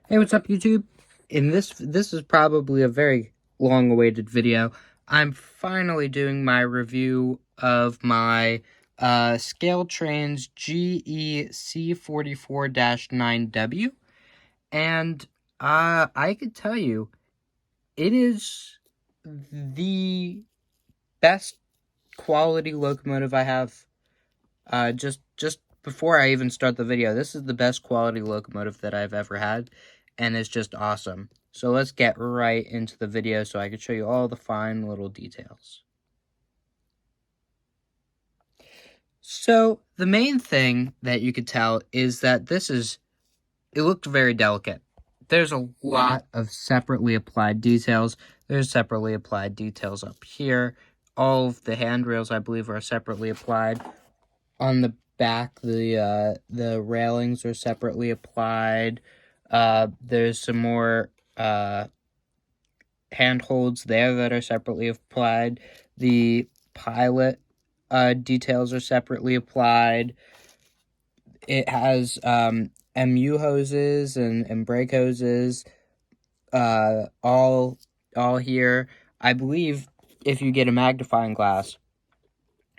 Hey, what's up, YouTube? In this is probably a very long-awaited video. I'm finally doing my review of my Scale Trains GE C44-9W, and I could tell you, it is the best quality locomotive I have. Just before I even start the video, this is the best quality locomotive that I've ever had, and it's just awesome. So let's get right into the video so I can show you all the fine little details. So the main thing that you could tell is that it looked very delicate. There's a lot of separately applied details. There's separately applied details up here. All of the handrails, I believe, are separately applied. On the back, the railings are separately applied. There's some more handholds there that are separately applied. The pilot details are separately applied. It has MU hoses and brake hoses all here. I believe if you get a magnifying glass,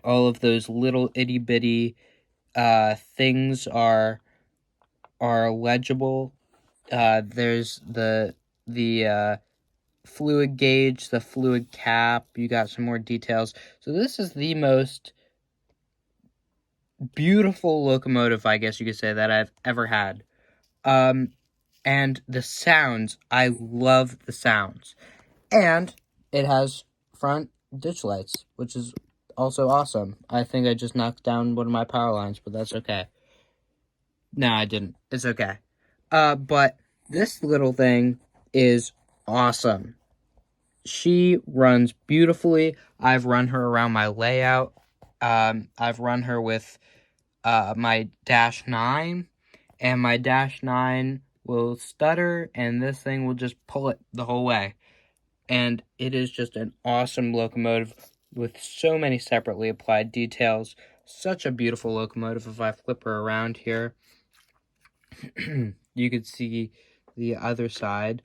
all of those little itty bitty things are legible. There's the fluid gauge, the fluid cap. You got some more details. So this is the most beautiful locomotive, I guess you could say, that I've ever had. And the sounds, I love the sounds. And it has front ditch lights, which is also awesome. I think I just knocked down one of my power lines, but that's okay. No, I didn't. It's okay. But this little thing is awesome. She runs beautifully. I've run her around my layout. I've run her with my Dash 9, and my Dash 9 will stutter, and this thing will just pull it the whole way. And it is just an awesome locomotive with so many separately applied details. Such a beautiful locomotive. If I flip her around here, you could see the other side.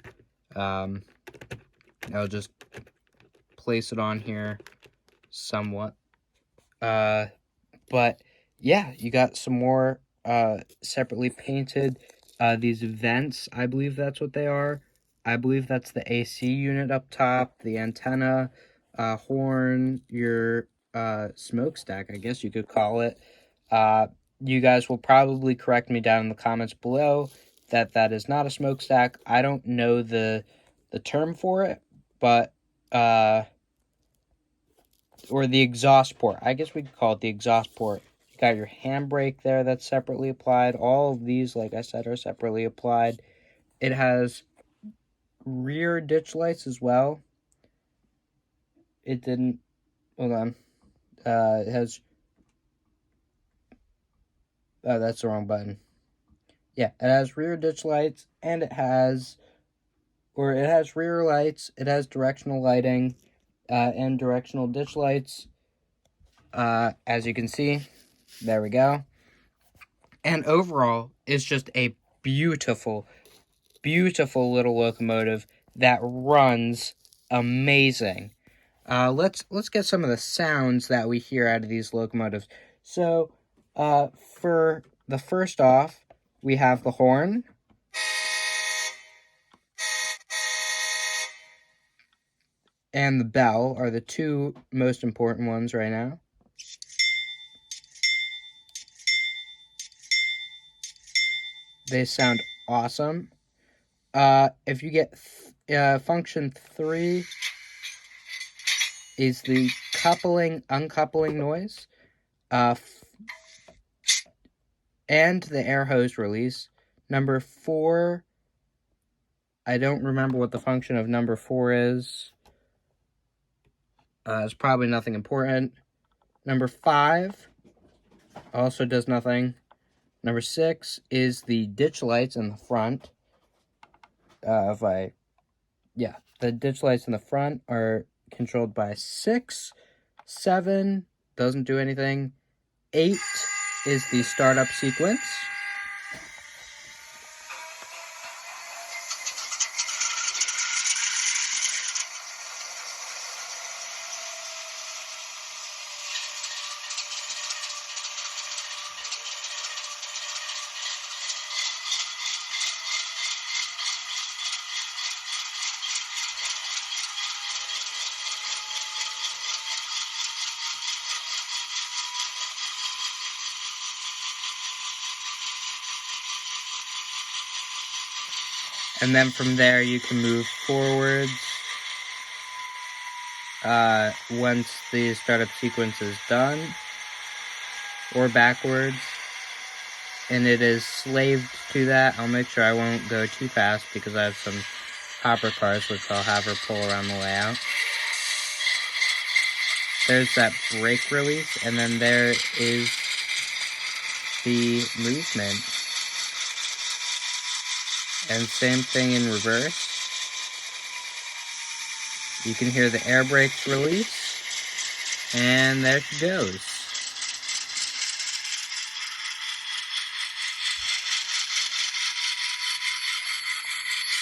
I'll just place it on here somewhat. But yeah, you got some more separately painted these vents. I believe that's what they are. I believe that's the AC unit up top, the antenna, horn, your smokestack, I guess you could call it. You guys will probably correct me down in the comments below that is not a smokestack. I don't know the term for it, but or the exhaust port. I guess we could call it the exhaust port. You got your handbrake there that's separately applied. All of these, like I said, are separately applied. It has rear ditch lights as well. It didn't, hold on. It has, oh, that's the wrong button. Yeah, it has rear ditch lights, and it has rear lights, it has directional lighting, and directional ditch lights. As you can see, there we go. And overall, it's just a beautiful, beautiful little locomotive that runs amazing. Let's get some of the sounds that we hear out of these locomotives. So, for the first off, we have the horn. And the bell are the two most important ones right now. They sound awesome. If you get function 3 is the coupling, uncoupling noise, and the air hose release. Number 4, I don't remember what the function of number 4 is. It's probably nothing important. Number 5 also does nothing. Number 6 is the ditch lights in the front. The ditch lights in the front are controlled by 6. 7 doesn't do anything. 8 is the startup sequence. And then from there, you can move forwards once the startup sequence is done, or backwards. And it is slaved to that. I'll make sure I won't go too fast because I have some hopper cars, which I'll have her pull around the layout. There's that brake release, and then there is the movement. And same thing in reverse. You can hear the air brakes release, and there she goes.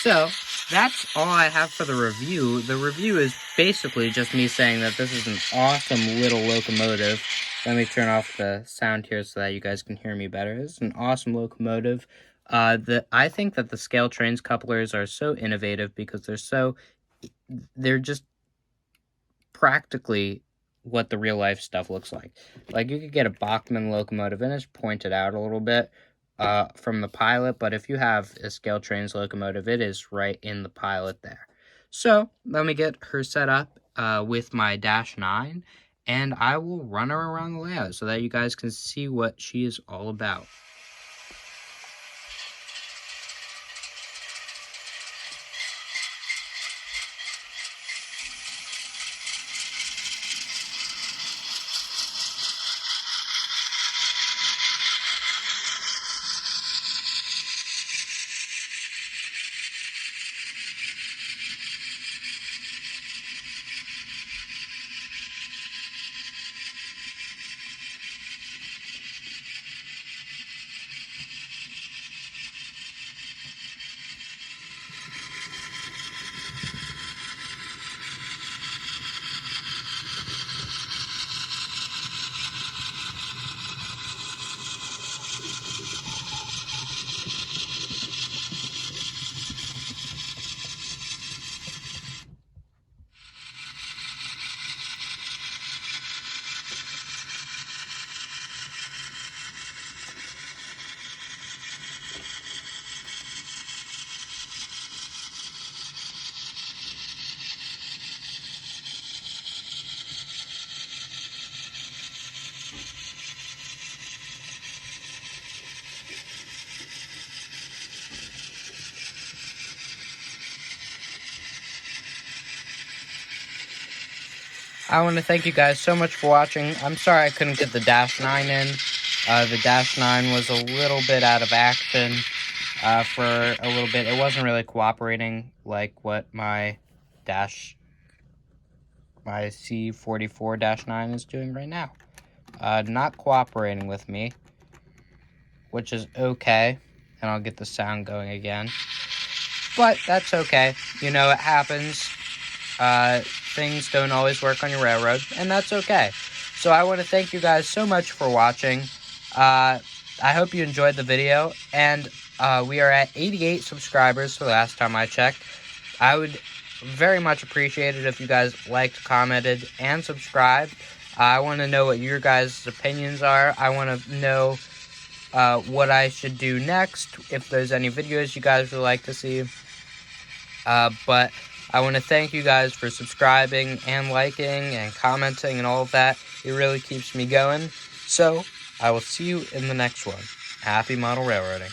So, that's all I have for the review. The review is basically just me saying that this is an awesome little locomotive. Let me turn off the sound here so that you guys can hear me better. This is an awesome locomotive. I think that the scale trains couplers are so innovative because they're just practically what the real life stuff looks like. Like, you could get a Bachmann locomotive and it's pointed out a little bit from the pilot, but if you have a scale trains locomotive, it is right in the pilot there. So let me get her set up with my Dash 9, and I will run her around the layout so that you guys can see what she is all about. I want to thank you guys so much for watching. I'm sorry I couldn't get the Dash 9 in. The Dash 9 was a little bit out of action for a little bit. It wasn't really cooperating like what my C44-9 is doing right now. Not cooperating with me, which is okay. And I'll get the sound going again. But that's okay. You know, it happens. Things don't always work on your railroad, and that's okay. So I want to thank you guys so much for watching. I hope you enjoyed the video, and we are at 88 subscribers for the last time I checked. I would very much appreciate it if you guys liked, commented, and subscribed. I want to know what your guys' opinions are. I want to know what I should do next, if there's any videos you guys would like to see. But I want to thank you guys for subscribing and liking and commenting and all of that. It really keeps me going. So, I will see you in the next one. Happy model railroading.